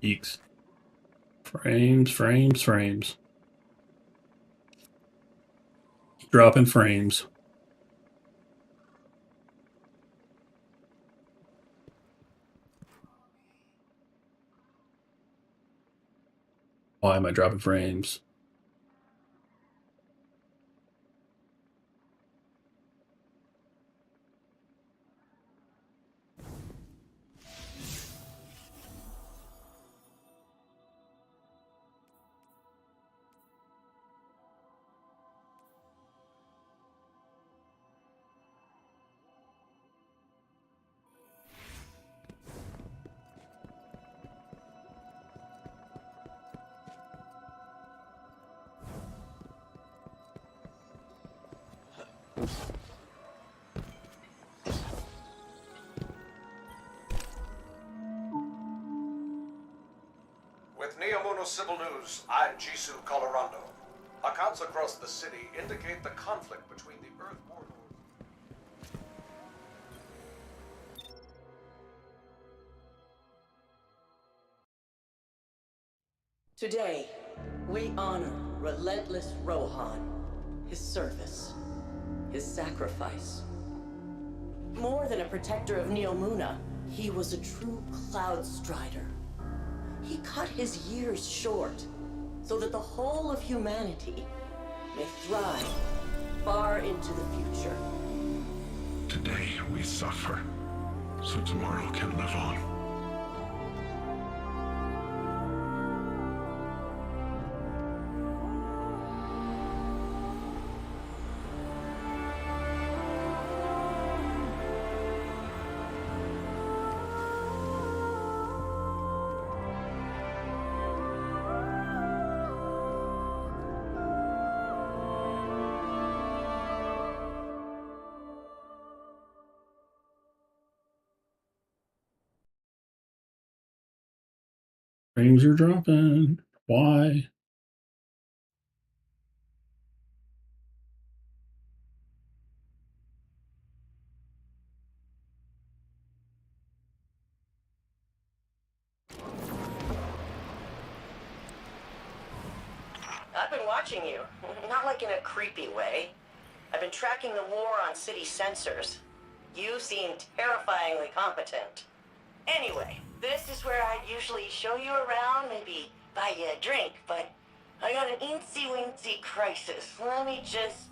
Eeks. Frames, frames, frames. Dropping frames. Why am I dropping frames? With Neomuno Civil News, I'm Jisoo Colorando. Accounts across the city indicate the conflict between the Earth warlords. Today, we honor relentless Rohan, his service, his sacrifice. More than a protector of Neomuna, he was a true Cloud Strider. He cut his years short so that the whole of humanity may thrive far into the future. Today we suffer, so tomorrow can live on. Frames are dropping. Why? I've been watching you, not like in a creepy way. I've been tracking the war on city sensors. You seem terrifyingly competent. Anyway, this is where I'd usually show you around, maybe buy you a drink, but I got an eensy-weensy crisis. Let me just...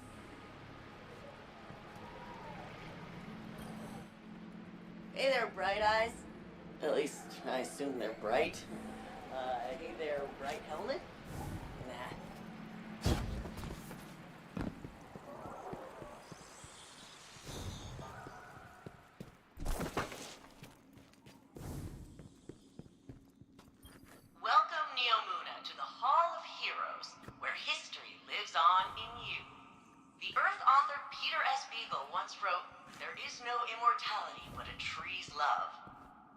Hey there, Bright Eyes. At least, I assume they're bright. Hey there, Bright Helmet? Nah. Welcome, Neomuna, to the Hall of Heroes, where history lives on in you. The Earth author Peter S. Beagle once wrote, "There is no immortality but a tree's love.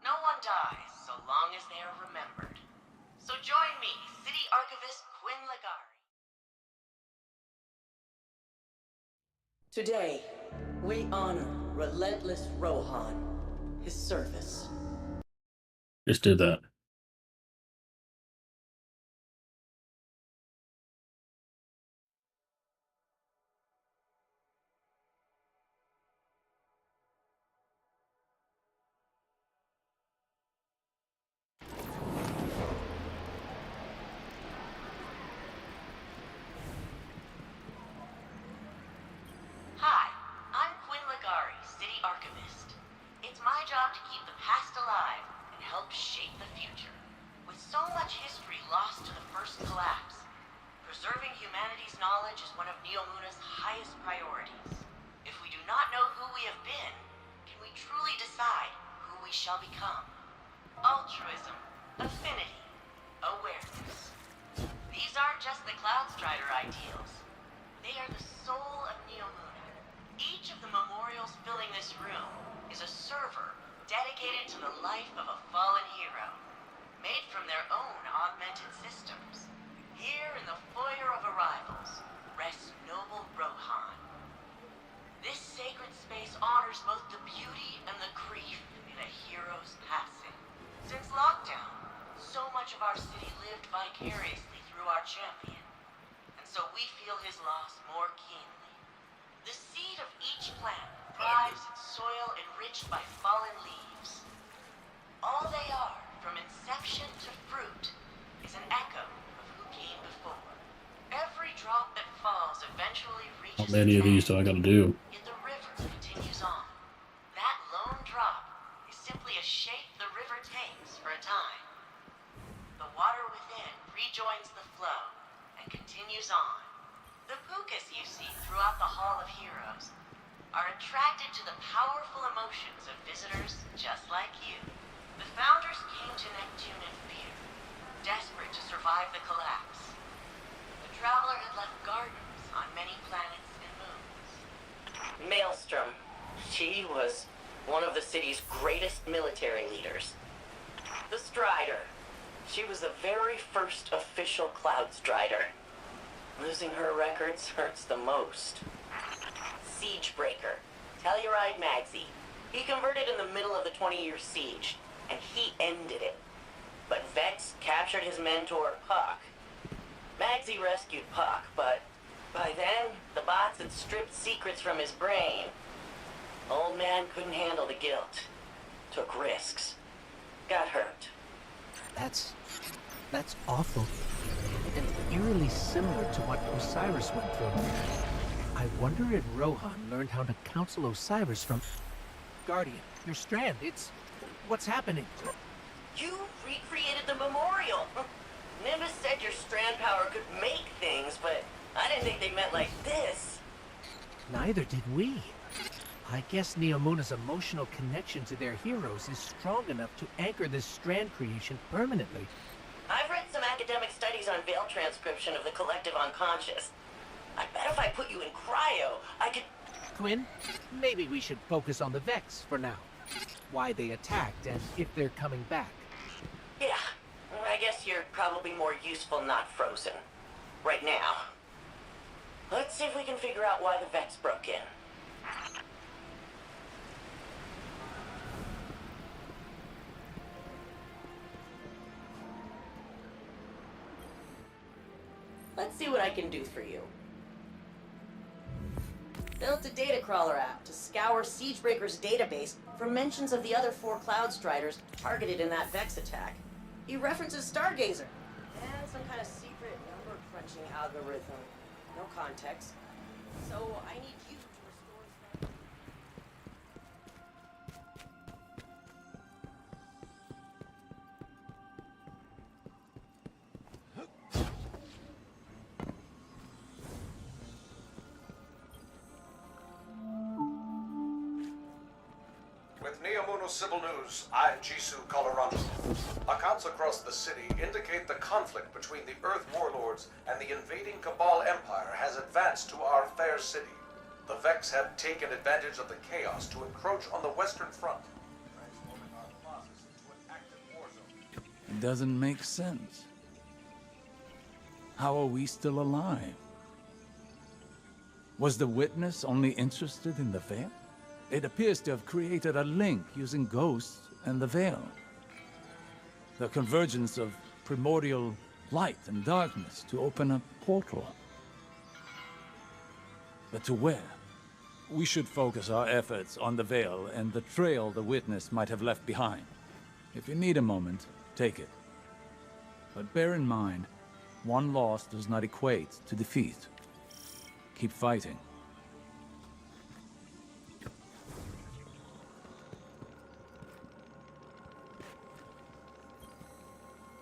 No one dies so long as they are remembered." So join me, City Archivist Quinn Legari. Today, we honor relentless Rohan, his service. Just did that. Hi, I'm Quinn Legari, City Archivist. It's my job to keep the past alive and help shape the future. With so much history lost to the first collapse, preserving humanity's knowledge is one of Neomuna's highest priorities. If we do not know who we have been, can we truly decide who we shall become? Altruism, affinity, awareness. These aren't just the Cloud Strider ideals. They are the soul of Neomuna. Each of the memorials filling this room is a server dedicated to the life of a fallen hero, made from their own augmented systems. Here in the Foyer of Arrivals rests noble Rohan. This sacred space honors both the beauty and the grief in a hero's passing. Since lockdown, so much we feel his loss more keenly. The seed of each plant thrives in soil enriched by fallen leaves. All they are, from inception to fruit, is an echo of who came before. Every drop that falls eventually reaches How many of these its do I end, gotta do? yet the river continues on. That lone drop is simply a shape the river takes for a time. The water within rejoins the flow and continues on. The Pukas you see throughout the Hall of Heroes are attracted to the powerful emotions of visitors just like you. The founders came to Neptune in fear, desperate to survive the collapse. The Traveler had left gardens on many planets and moons. Maelstrom. She was one of the city's greatest military leaders. The Strider. She was the very first official Cloud Strider. Losing her records hurts the most. Siegebreaker. Telluride Magsy. He converted in the middle of the 20-year siege, and he ended it. But Vex captured his mentor, Puck. Magsy rescued Puck, but by then, the bots had stripped secrets from his brain. Old man couldn't handle the guilt. Took risks. Got hurt. That's awful. And eerily similar to what Osiris went through. I wonder if Rohan learned how to counsel Osiris from... Guardian, your strand, what's happening? You recreated the memorial. Nimbus said your strand power could make things, but I didn't think they meant like this. Neither did we. I guess Neomuna's emotional connection to their heroes is strong enough to anchor this strand creation permanently. I've read some academic studies on veil transcription of the collective unconscious. I bet if I put you in cryo, I could... Quinn, maybe we should focus on the Vex for now. Why they attacked and if they're coming back. Yeah, I guess you're probably more useful not frozen. Right now. Let's see if we can figure out why the Vex broke in. Let's see what I can do for you. Built a data crawler app to scour Siegebreaker's database for mentions of the other 4 Cloud Striders targeted in that Vex attack. He references Stargazer and some kind of secret number crunching algorithm. No context. So I need you to restore... With Neomuno Civil News, I'm Jisoo Colorado. Accounts across the city indicate the conflict between the Earth Warlords and the invading Cabal Empire has advanced to our fair city. The Vex have taken advantage of the chaos to encroach on the Western Front, transforming our plazas into an active war zone. It doesn't make sense. How are we still alive? Was the Witness only interested in the Veil? It appears to have created a link using ghosts and the Veil. The convergence of primordial light and darkness to open a portal. But to where? We should focus our efforts on the Veil and the trail the Witness might have left behind. If you need a moment, take it. But bear in mind, one loss does not equate to defeat. Keep fighting.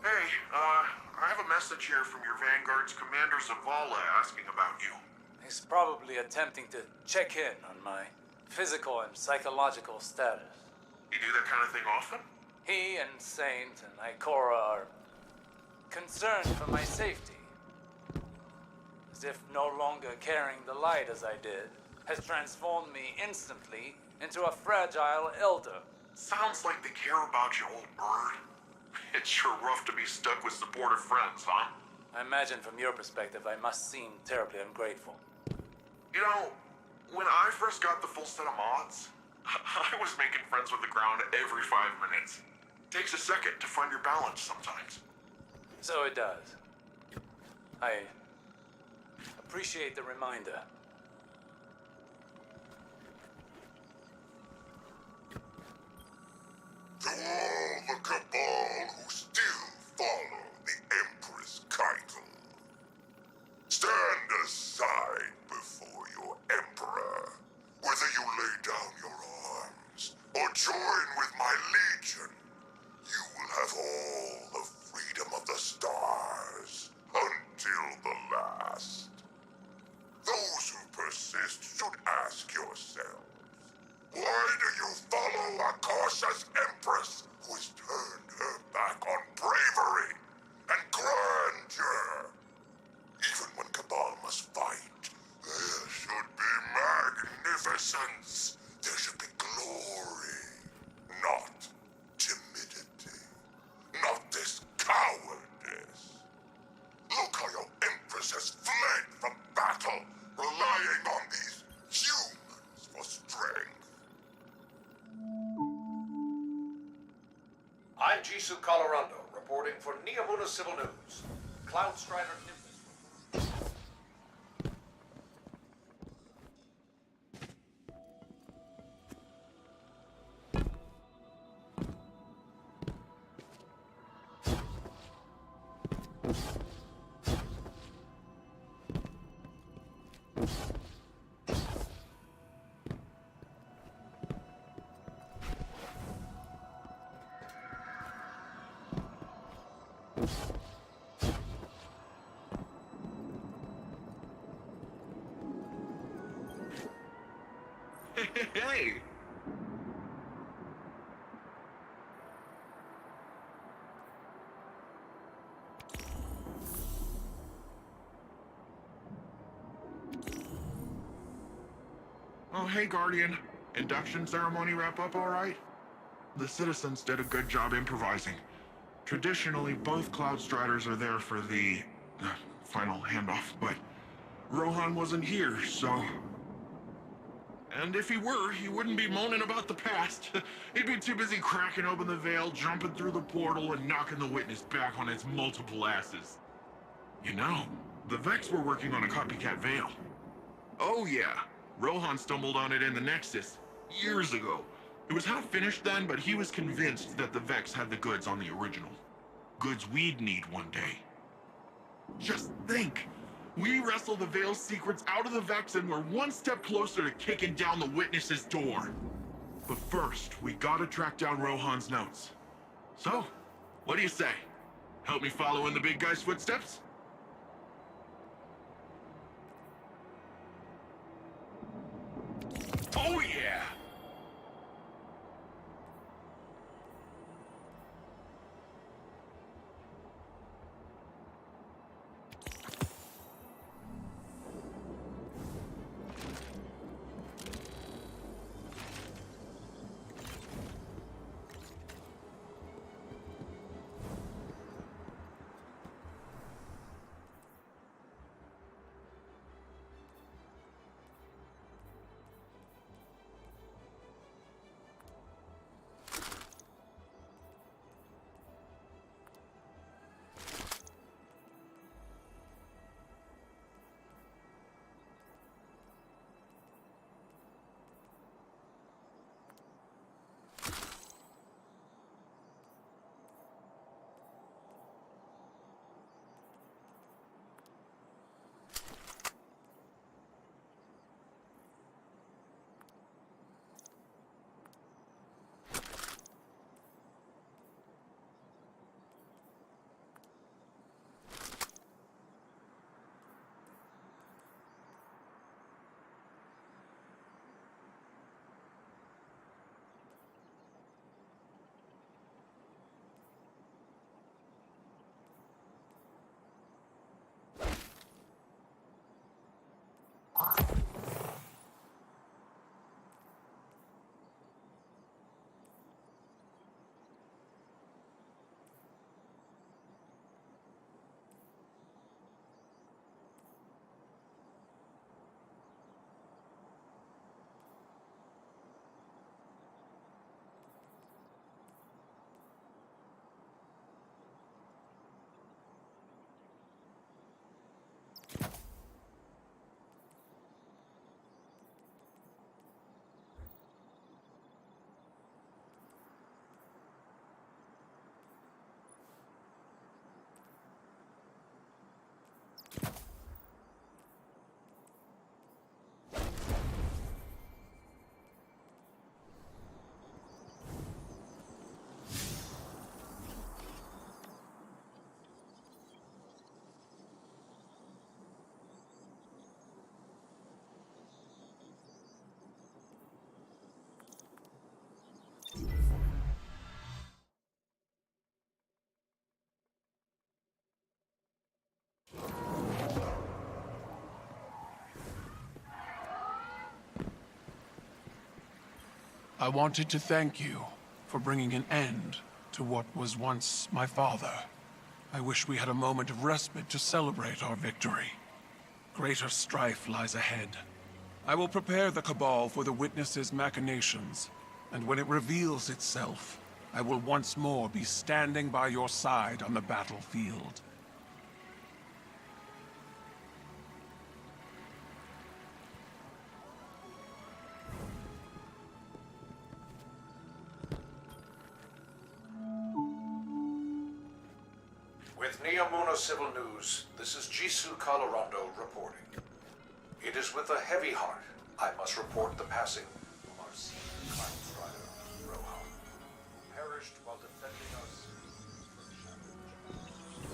Hey, I have a message here from your Vanguard's Commander Zavala asking about you. He's probably attempting to check in on my physical and psychological status. You do that kind of thing often? He and Saint and Ikora are concerned for my safety. As if no longer carrying the light as I did has transformed me instantly into a fragile elder. Sounds like they care about you, old bird. It's sure rough to be stuck with supportive friends, huh? I imagine from your perspective I must seem terribly ungrateful. You know, when I first got the full set of mods, I was making friends with the ground every 5 minutes. Takes a second to find your balance sometimes. So it does. I Appreciate the reminder. To all the Cabal who still follow the Empress Keitel, stand aside before your Emperor. Whether you lay down your arms or join with my Legion, you will have all the freedom of the stars until the last. Those who persist should ask yourselves, why do you follow a cautious Empress who has turned her back on bravery and grandeur? Even when Cabal must fight, there should be magnificence. There should be glory, not timidity, not this cowardice. Look how your Empress has fled from battle, relying on these humans for strength. I'm Jisoo Colorando, reporting for Neomuna Civil News. Cloudstrider Nimbus. Hey! Oh, hey, Guardian. Induction ceremony wrap up all right? The citizens did a good job improvising. Traditionally, both Cloudstriders are there for the final handoff, but Rohan wasn't here, so... And if he were, he wouldn't be moaning about the past. He'd be too busy cracking open the veil, jumping through the portal, and knocking the witness back on its multiple asses. You know, the Vex were working on a copycat veil. Oh yeah, Rohan stumbled on it in the Nexus, years ago. It was half finished then, but he was convinced that the Vex had the goods on the original. Goods we'd need one day. Just think! We wrestle the Veil's secrets out of the Vex and we're one step closer to kicking down the Witness's door. But first, we gotta track down Rohan's notes. So, what do you say? Help me follow in the big guy's footsteps? Oh yeah! I wanted to thank you for bringing an end to what was once my father. I wish we had a moment of respite to celebrate our victory. Greater strife lies ahead. I will prepare the Cabal for the Witness's machinations, and when it reveals itself, I will once more be standing by your side on the battlefield. With Neomuno Civil News, this is Jisoo Colorado reporting. It is with a heavy heart I must report the passing of our senior crime strider, Rohan. Perished while defending us from Shadow.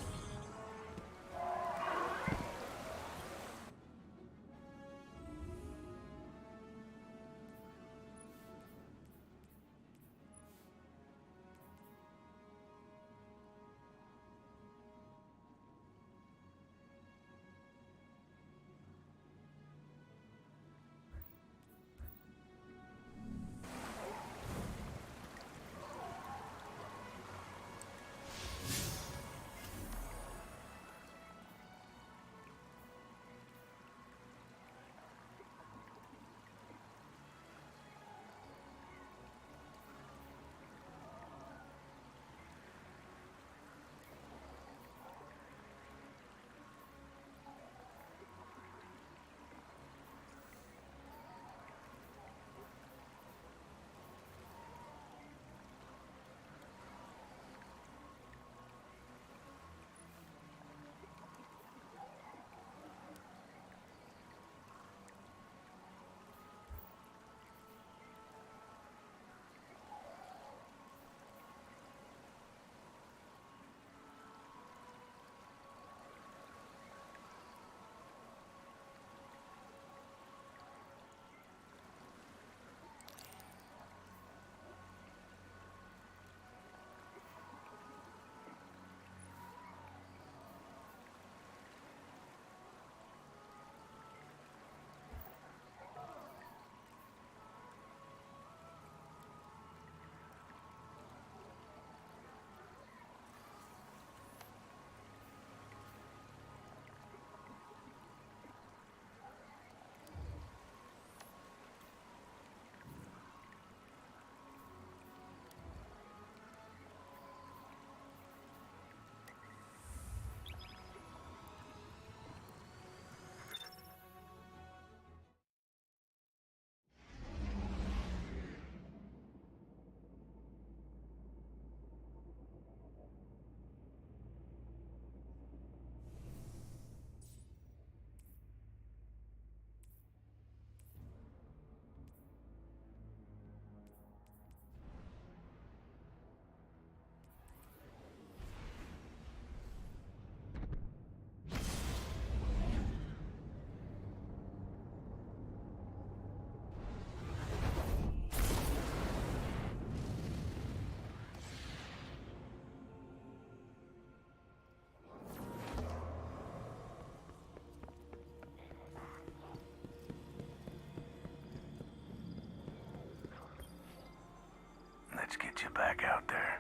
Let's get you back out there.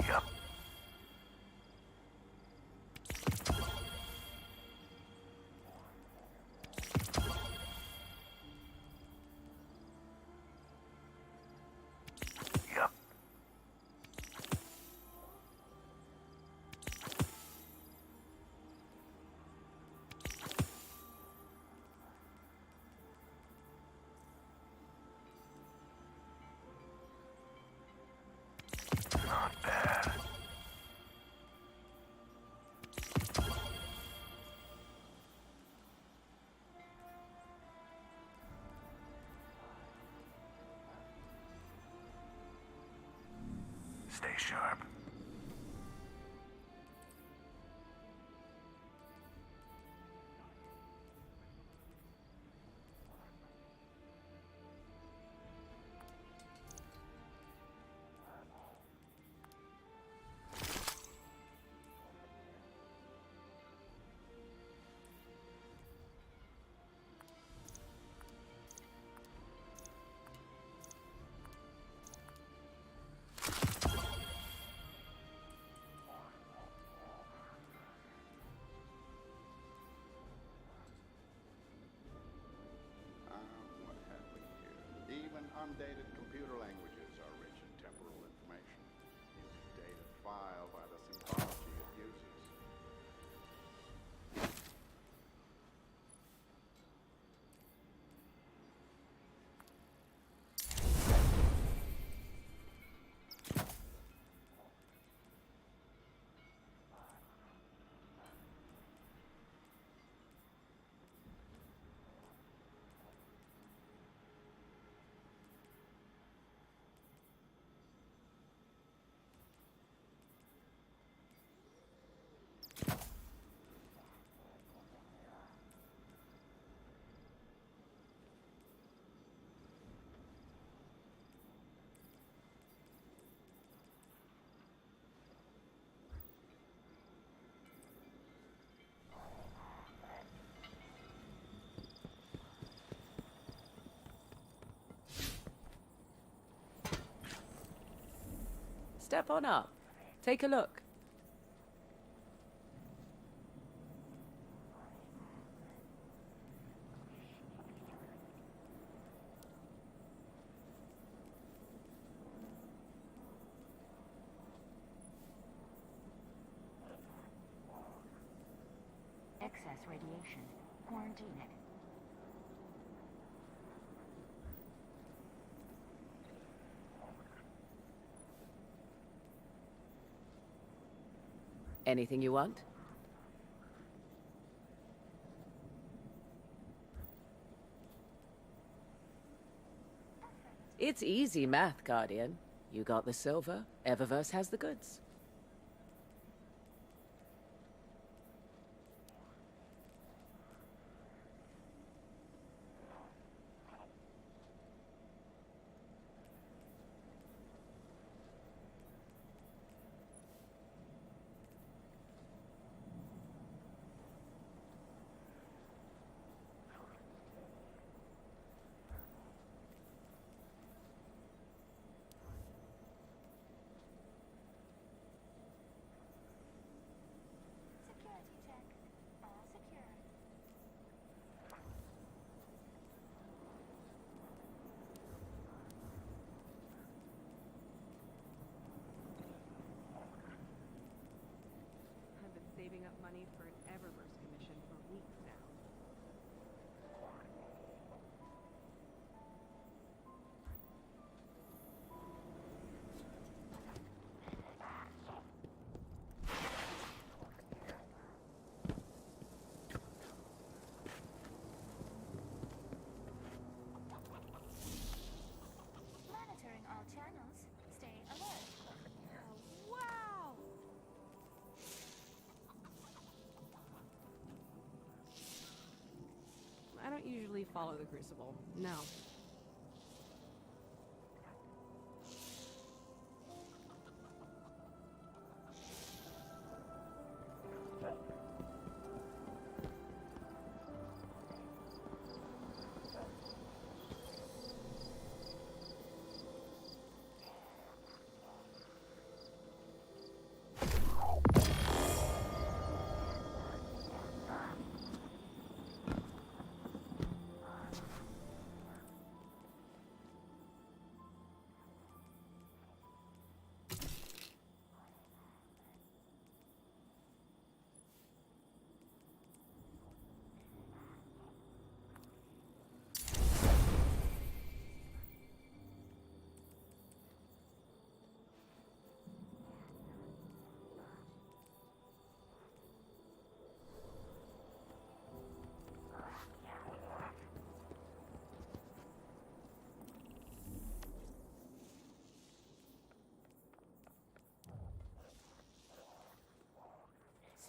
Yup. Yup. Not bad. Stay sharp. Undated computer languages are rich in temporal information. You can date a file by the symbology it uses. Step on up. Take a look. Excess radiation. Quarantine it. Anything you want? It's easy math, Guardian. You got the silver, Eververse has the goods. Security check. All secure. I've been saving up money for an Eververse commission for weeks now. Monitoring all channels. Stay alert. Wow! I don't usually follow the Crucible. No.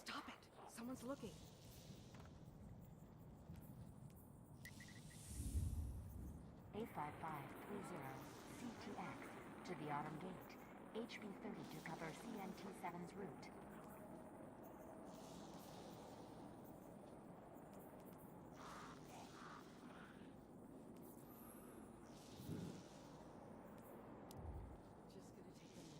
Stop it! Someone's looking. A5530 CTX to the Autumn Gate. HB30 to cover CNT7's route. Just gonna take a minute.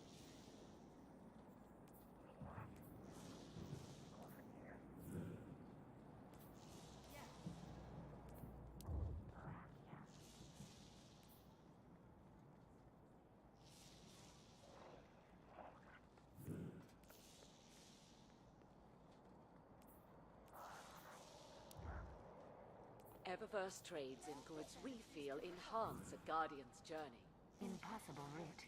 Eververse trades in goods we feel enhance a Guardian's journey. Impossible route.